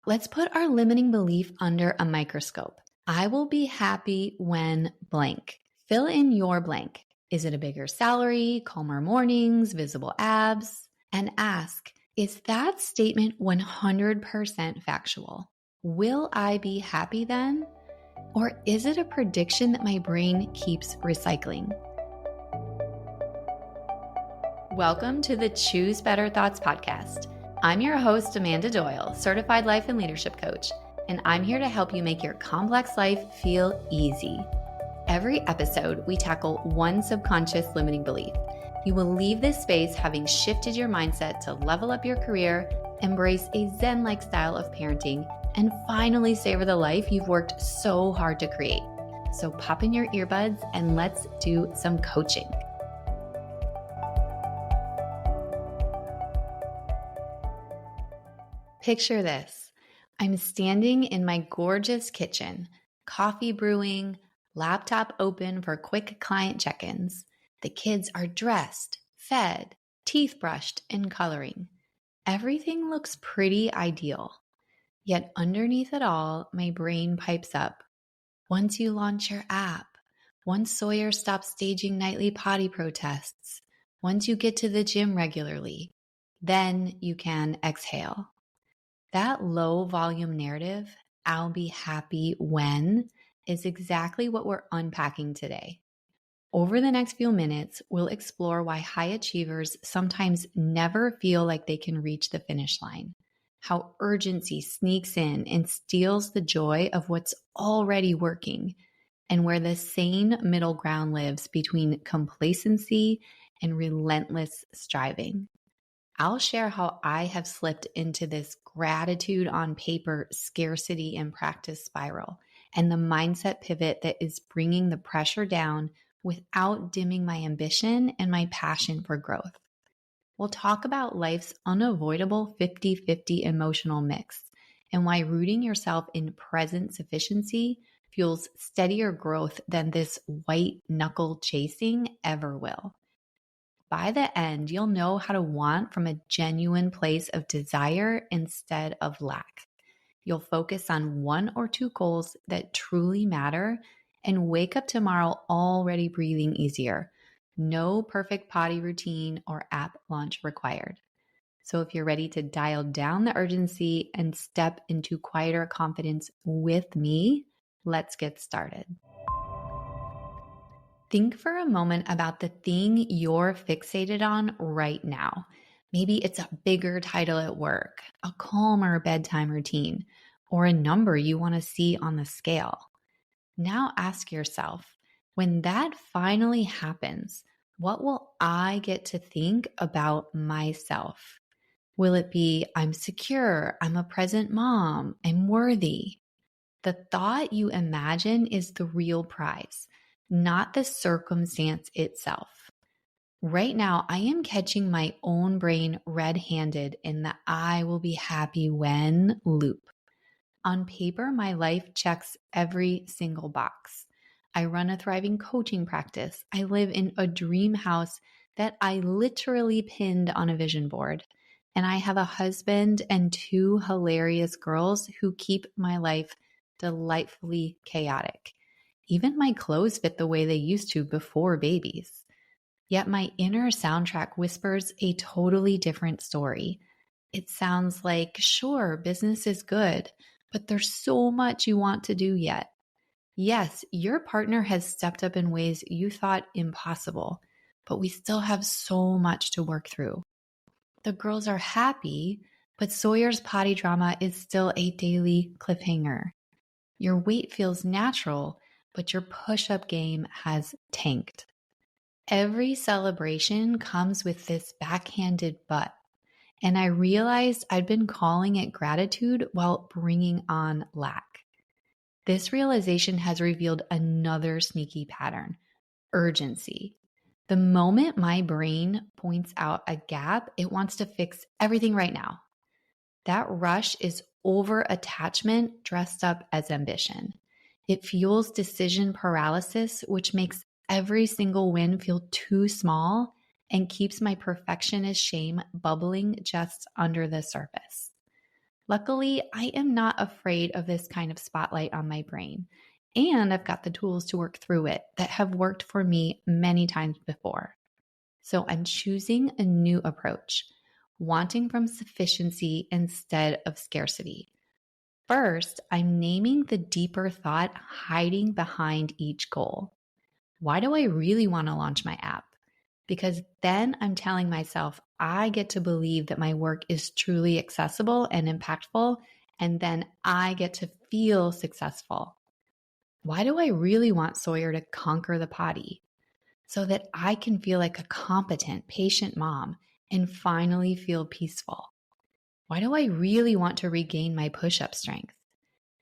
Let's put our limiting belief under a microscope. I will be happy when blank. Fill in your blank. Is it a bigger salary, calmer mornings, visible abs? And ask, is that statement 100% factual? Will I be happy then? Or is it a prediction that my brain keeps recycling? Welcome to the Choose Better Thoughts podcast. I'm your host, Amanda Doyle, certified life and leadership coach, and I'm here to help you make your complex life feel easy. Every episode, we tackle one subconscious limiting belief. You will leave this space having shifted your mindset to level up your career, embrace a Zen-like style of parenting, and finally savor the life you've worked so hard to create. So pop in your earbuds and let's do some coaching. Picture this. I'm standing in my gorgeous kitchen, coffee brewing, laptop open for quick client check-ins. The kids are dressed, fed, teeth brushed, and coloring. Everything looks pretty ideal. Yet underneath it all, my brain pipes up. Once you launch your app, once Sawyer stops staging nightly potty protests, once you get to the gym regularly, then you can exhale. That low volume narrative, I'll be happy when, is exactly what we're unpacking today. Over the next few minutes, we'll explore why high achievers sometimes never feel like they can reach the finish line, how urgency sneaks in and steals the joy of what's already working, and where the sane middle ground lives between complacency and relentless striving. I'll share how I have slipped into this gratitude on paper, scarcity and practice spiral, and the mindset pivot that is bringing the pressure down without dimming my ambition and my passion for growth. We'll talk about life's unavoidable 50-50 emotional mix and why rooting yourself in present sufficiency fuels steadier growth than this white knuckle chasing ever will. By the end, you'll know how to want from a genuine place of desire instead of lack. You'll focus on one or two goals that truly matter and wake up tomorrow already breathing easier. No perfect potty routine or app launch required. So if you're ready to dial down the urgency and step into quieter confidence with me, let's get started. Think for a moment about the thing you're fixated on right now. Maybe it's a bigger title at work, a calmer bedtime routine, or a number you want to see on the scale. Now ask yourself, when that finally happens, what will I get to think about myself? Will it be, I'm secure, I'm a present mom, I'm worthy? The thought you imagine is the real prize, not the circumstance itself. Right now, I am catching my own brain red-handed in the I will be happy when loop. On paper, my life checks every single box. I run a thriving coaching practice. I live in a dream house that I literally pinned on a vision board. And I have a husband and two hilarious girls who keep my life delightfully chaotic. Even my clothes fit the way they used to before babies. Yet my inner soundtrack whispers a totally different story. It sounds like, sure, business is good, but there's so much you want to do yet. Yes, your partner has stepped up in ways you thought impossible, but we still have so much to work through. The girls are happy, but Sawyer's potty drama is still a daily cliffhanger. Your weight feels natural, but your push-up game has tanked. Every celebration comes with this backhanded but, and I realized I'd been calling it gratitude while bringing on lack. This realization has revealed another sneaky pattern, urgency. The moment my brain points out a gap, it wants to fix everything right now. That rush is over-attachment dressed up as ambition. It fuels decision paralysis, which makes every single win feel too small and keeps my perfectionist shame bubbling just under the surface. Luckily, I am not afraid of this kind of spotlight on my brain, and I've got the tools to work through it that have worked for me many times before. So I'm choosing a new approach, wanting from sufficiency instead of scarcity. First, I'm naming the deeper thought hiding behind each goal. Why do I really want to launch my app? Because then I'm telling myself I get to believe that my work is truly accessible and impactful, and then I get to feel successful. Why do I really want Sawyer to conquer the potty? So that I can feel like a competent, patient mom and finally feel peaceful. Why do I really want to regain my push-up strength?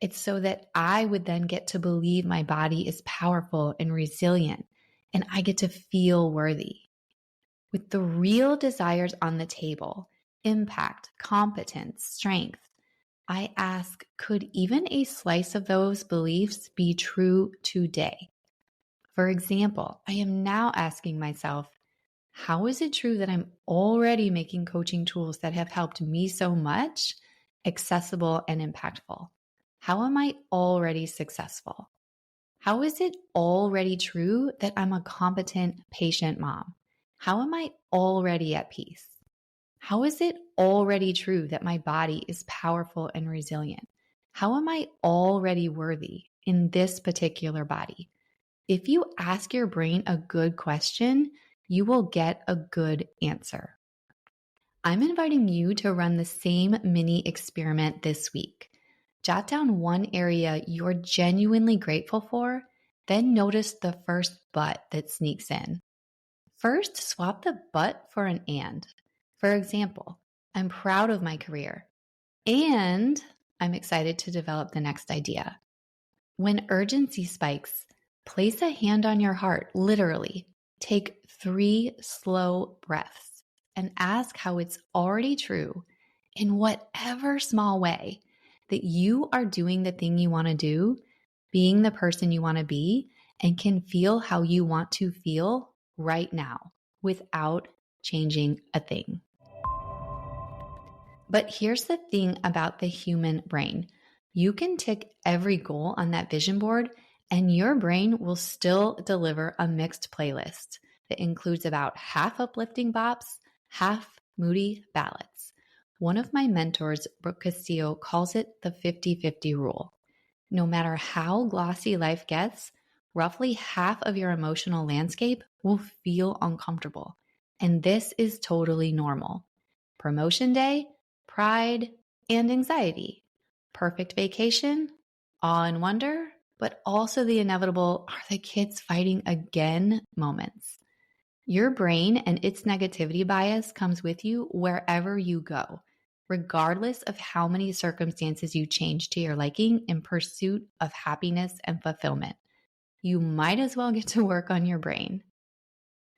It's so that I would then get to believe my body is powerful and resilient, and I get to feel worthy. With the real desires on the table, impact, competence, strength, I ask, could even a slice of those beliefs be true today? For example, I am now asking myself, how is it true that I'm already making coaching tools that have helped me so much accessible and impactful? How am I already successful? How is it already true that I'm a competent, patient mom? How am I already at peace? How is it already true that my body is powerful and resilient? How am I already worthy in this particular body? If you ask your brain a good question, you will get a good answer. I'm inviting you to run the same mini experiment this week. Jot down one area you're genuinely grateful for, then notice the first but that sneaks in. First, swap the but for an and. For example, I'm proud of my career, and I'm excited to develop the next idea. When urgency spikes, place a hand on your heart, literally. Take 3 slow breaths and ask how it's already true, in whatever small way, that you are doing the thing you want to do, being the person you want to be, and can feel how you want to feel right now without changing a thing. But here's the thing about the human brain. You can tick every goal on that vision board, and your brain will still deliver a mixed playlist that includes about half uplifting bops, half moody ballads. One of my mentors, Brooke Castillo, calls it the 50-50 rule. No matter how glossy life gets, roughly half of your emotional landscape will feel uncomfortable. And this is totally normal. Promotion day, pride, and anxiety. Perfect vacation, awe and wonder, but also the inevitable, are the kids fighting again moments. Your brain and its negativity bias comes with you wherever you go, regardless of how many circumstances you change to your liking in pursuit of happiness and fulfillment. You might as well get to work on your brain.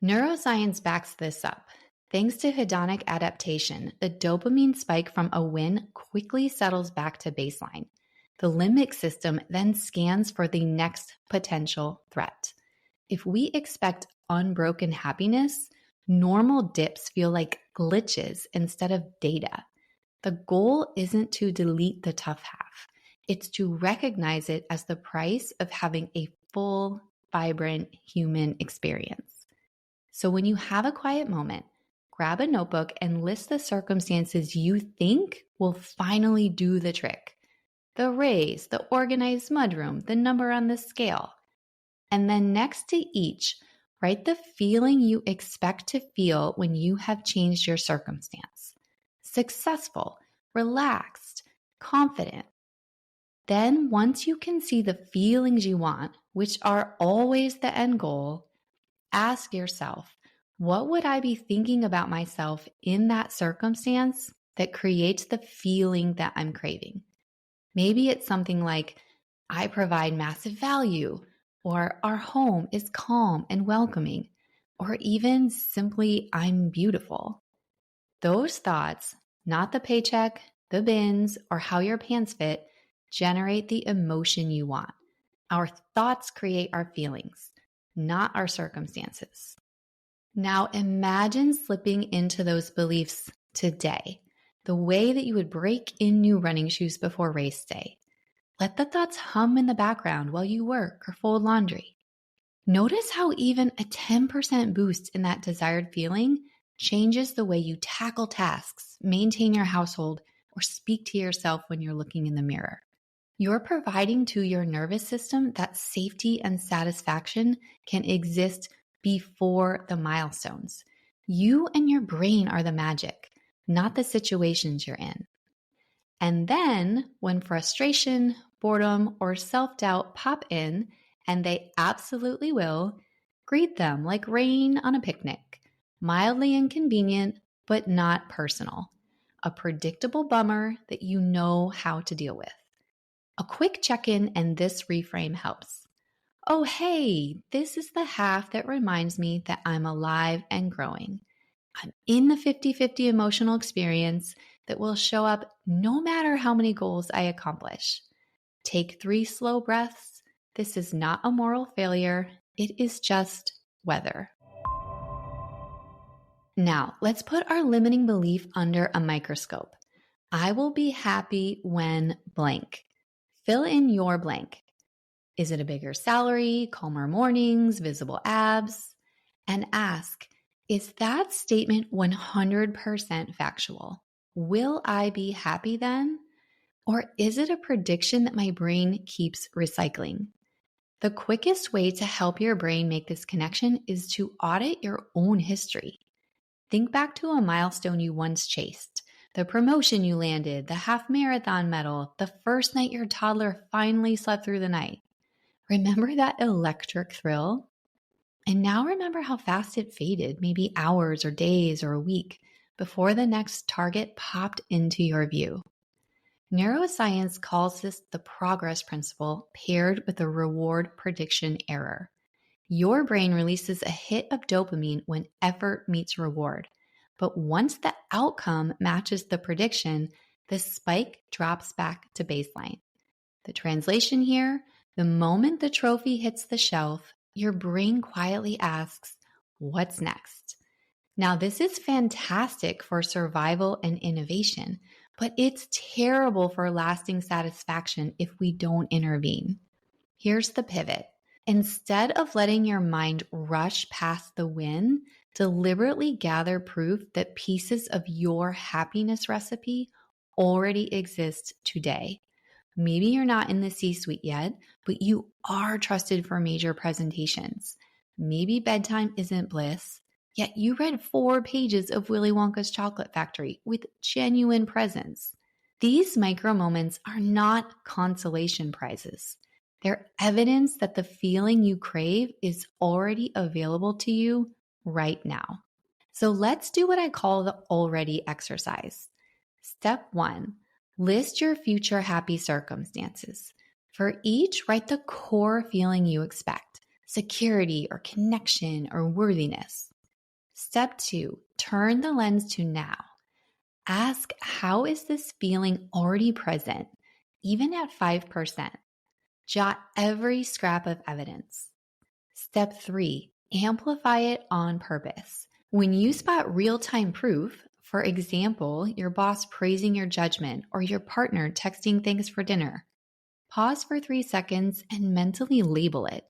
Neuroscience backs this up. Thanks to hedonic adaptation, the dopamine spike from a win quickly settles back to baseline. The limbic system then scans for the next potential threat. If we expect unbroken happiness, normal dips feel like glitches instead of data. The goal isn't to delete the tough half. It's to recognize it as the price of having a full, vibrant human experience. So when you have a quiet moment, grab a notebook and list the circumstances you think will finally do the trick. The raise, the organized mudroom, the number on the scale. And then next to each, write the feeling you expect to feel when you have changed your circumstance. Successful, relaxed, confident. Then once you can see the feelings you want, which are always the end goal, ask yourself, what would I be thinking about myself in that circumstance that creates the feeling that I'm craving? Maybe it's something like, I provide massive value, or our home is calm and welcoming, or even simply, I'm beautiful. Those thoughts, not the paycheck, the bins, or how your pants fit, generate the emotion you want. Our thoughts create our feelings, not our circumstances. Now imagine slipping into those beliefs today. the way that you would break in new running shoes before race day. Let the thoughts hum in the background while you work or fold laundry. Notice how even a 10% boost in that desired feeling changes the way you tackle tasks, maintain your household, or speak to yourself when you're looking in the mirror. You're providing to your nervous system that safety and satisfaction can exist before the milestones. You and your brain are the magic, not the situations you're in. And then when frustration, boredom, or self-doubt pop in, and they absolutely will, greet them like rain on a picnic. Mildly inconvenient, but not personal. A predictable bummer that you know how to deal with. A quick check-in and this reframe helps. Oh, hey, this is the half that reminds me that I'm alive and growing. I'm in the 50-50 emotional experience that will show up no matter how many goals I accomplish. Take 3 slow breaths. This is not a moral failure. It is just weather. Now, let's put our limiting belief under a microscope. I will be happy when blank. Fill in your blank. Is it a bigger salary, calmer mornings, visible abs? And ask, is that statement 100% factual? Will I be happy then? Or is it a prediction that my brain keeps recycling? The quickest way to help your brain make this connection is to audit your own history. Think back to a milestone you once chased, the promotion you landed, the half marathon medal, the first night your toddler finally slept through the night. Remember that electric thrill? And now remember how fast it faded, maybe hours or days or a week, before the next target popped into your view. Neuroscience calls this the progress principle paired with the reward prediction error. Your brain releases a hit of dopamine when effort meets reward. But once the outcome matches the prediction, the spike drops back to baseline. The translation here, the moment the trophy hits the shelf, your brain quietly asks, what's next? Now, this is fantastic for survival and innovation, but it's terrible for lasting satisfaction if we don't intervene. Here's the pivot. Instead of letting your mind rush past the win, deliberately gather proof that pieces of your happiness recipe already exist today. Maybe you're not in the C-suite yet, but you are trusted for major presentations. Maybe bedtime isn't bliss, yet you read 4 pages of Willy Wonka's Chocolate Factory with genuine presence. These micro moments are not consolation prizes. They're evidence that the feeling you crave is already available to you right now. So let's do what I call the already exercise. Step 1. List your future happy circumstances. For each, write the core feeling you expect, security or connection or worthiness. Step 2, turn the lens to now. Ask, how is this feeling already present, even at 5%? Jot every scrap of evidence. Step 3, amplify it on purpose. When you spot real-time proof, for example, your boss praising your judgment or your partner texting thanks for dinner, pause for 3 seconds and mentally label it.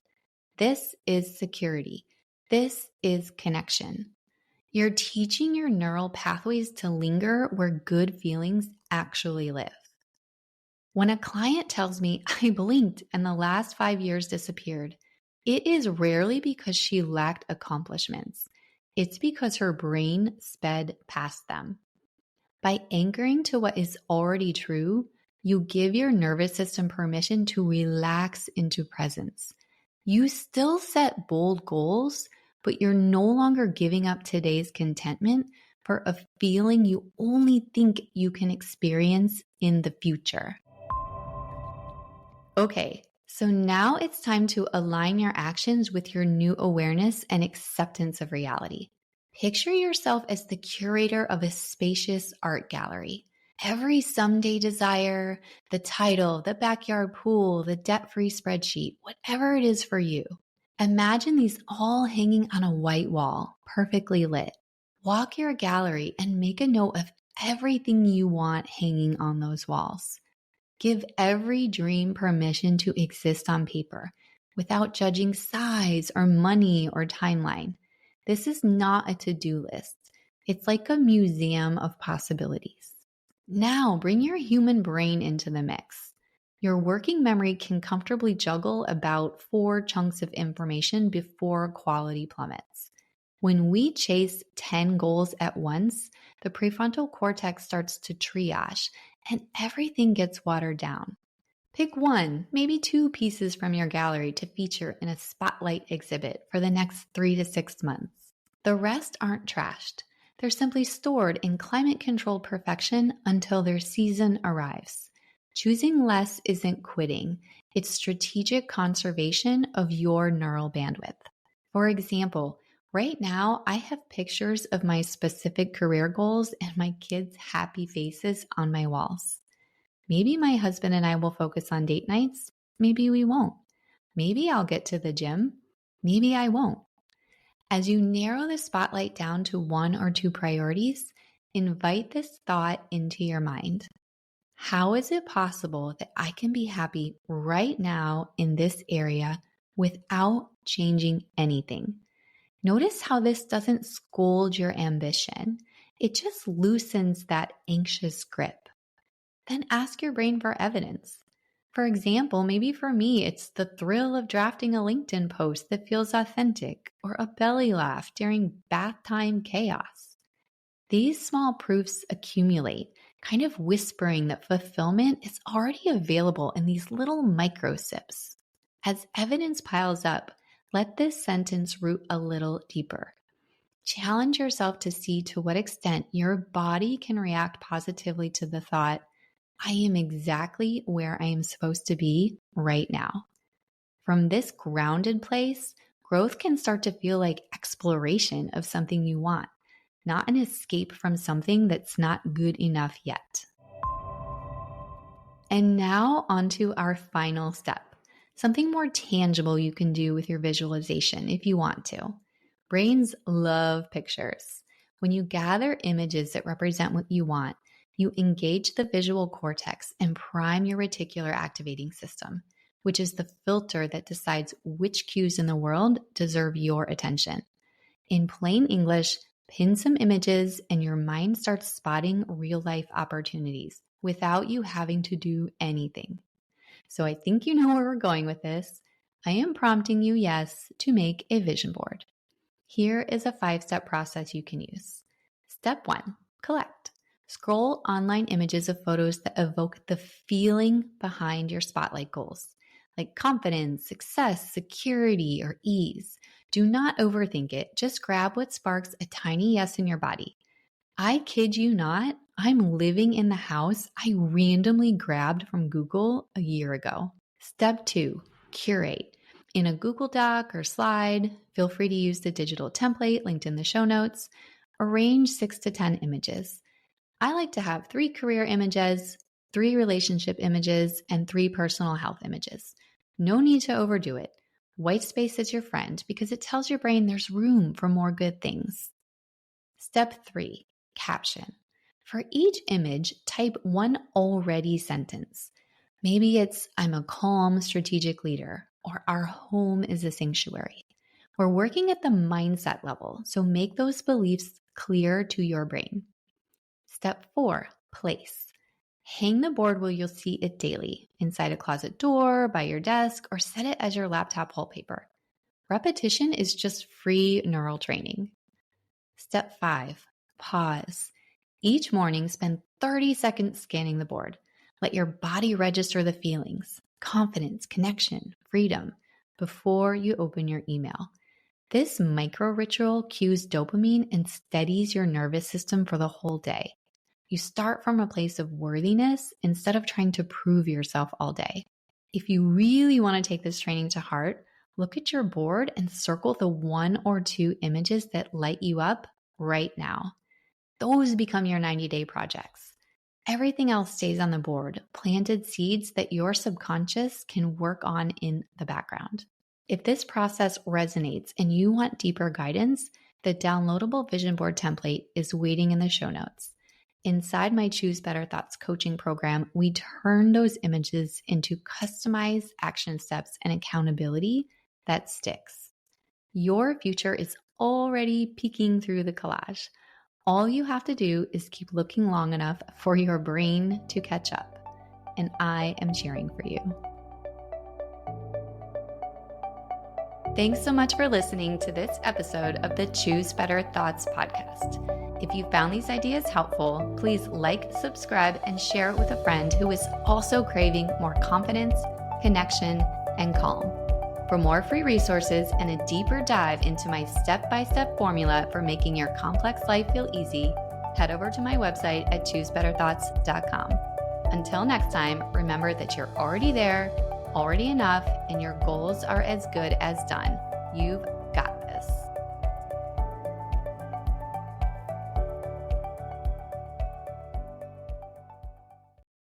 This is security. This is connection. You're teaching your neural pathways to linger where good feelings actually live. When a client tells me, I blinked and the last 5 years disappeared, it is rarely because she lacked accomplishments. It's because her brain sped past them. By anchoring to what is already true, you give your nervous system permission to relax into presence. You still set bold goals, but you're no longer giving up today's contentment for a feeling you only think you can experience in the future. Okay, so now it's time to align your actions with your new awareness and acceptance of reality. Picture yourself as the curator of a spacious art gallery. Every someday desire, the title, the backyard pool, the debt-free spreadsheet, whatever it is for you. Imagine these all hanging on a white wall, perfectly lit. Walk your gallery and make a note of everything you want hanging on those walls. Give every dream permission to exist on paper without judging size or money or timeline. This is not a to-do list. It's like a museum of possibilities. Now bring your human brain into the mix. Your working memory can comfortably juggle about 4 chunks of information before quality plummets. When we chase 10 goals at once, the prefrontal cortex starts to triage and everything gets watered down. Pick 1, maybe 2 pieces from your gallery to feature in a spotlight exhibit for the next 3 to 6 months. The rest aren't trashed. They're simply stored in climate-controlled perfection until their season arrives. Choosing less isn't quitting. It's strategic conservation of your neural bandwidth. For example, right now, I have pictures of my specific career goals and my kids' happy faces on my walls. Maybe my husband and I will focus on date nights. Maybe we won't. Maybe I'll get to the gym. Maybe I won't. As you narrow the spotlight down to 1 or 2 priorities, invite this thought into your mind. How is it possible that I can be happy right now in this area without changing anything? Notice how this doesn't scold your ambition. It just loosens that anxious grip. Then ask your brain for evidence. For example, maybe for me, it's the thrill of drafting a LinkedIn post that feels authentic, or a belly laugh during bath time chaos. These small proofs accumulate, kind of whispering that fulfillment is already available in these little micro sips. As evidence piles up, let this sentence root a little deeper. Challenge yourself to see to what extent your body can react positively to the thought, I am exactly where I am supposed to be right now. From this grounded place, growth can start to feel like exploration of something you want, not an escape from something that's not good enough yet. And now onto our final step, something more tangible you can do with your visualization if you want to. Brains love pictures. When you gather images that represent what you want, you engage the visual cortex and prime your reticular activating system, which is the filter that decides which cues in the world deserve your attention. In plain English, pin some images and your mind starts spotting real-life opportunities without you having to do anything. So I think you know where we're going with this. I am prompting you, yes, to make a vision board. Here is a 5-step process you can use. Step 1, collect. Scroll online images of photos that evoke the feeling behind your spotlight goals, like confidence, success, security, or ease. Do not overthink it. Just grab what sparks a tiny yes in your body. I kid you not, I'm living in the house I randomly grabbed from Google a year ago. Step 2, curate. In a Google Doc or slide, feel free to use the digital template linked in the show notes. Arrange 6 to 10 images. I like to have 3 career images, 3 relationship images, and 3 personal health images. No need to overdo it. White space is your friend because it tells your brain there's room for more good things. Step 3, caption. For each image, type one already sentence. Maybe it's, I'm a calm, strategic leader, or our home is a sanctuary. We're working at the mindset level, so make those beliefs clear to your brain. Step 4, place. Hang the board where you'll see it daily, inside a closet door, by your desk, or set it as your laptop wallpaper. Repetition is just free neural training. Step 5, pause. Each morning, spend 30 seconds scanning the board. Let your body register the feelings, confidence, connection, freedom, before you open your email. This micro ritual cues dopamine and steadies your nervous system for the whole day. You start from a place of worthiness instead of trying to prove yourself all day. If you really want to take this training to heart, look at your board and circle the 1 or 2 images that light you up right now. Those become your 90-day projects. Everything else stays on the board, planted seeds that your subconscious can work on in the background. If this process resonates and you want deeper guidance, the downloadable vision board template is waiting in the show notes. Inside my Choose Better Thoughts coaching program, we turn those images into customized action steps and accountability that sticks. Your future is already peeking through the collage. All you have to do is keep looking long enough for your brain to catch up. And I am cheering for you. Thanks so much for listening to this episode of the Choose Better Thoughts podcast. If you found these ideas helpful, please like, subscribe, and share it with a friend who is also craving more confidence, connection, and calm. For more free resources and a deeper dive into my step-by-step formula for making your complex life feel easy, head over to my website at choosebetterthoughts.com. Until next time, remember that you're already there, already enough, and your goals are as good as done. You've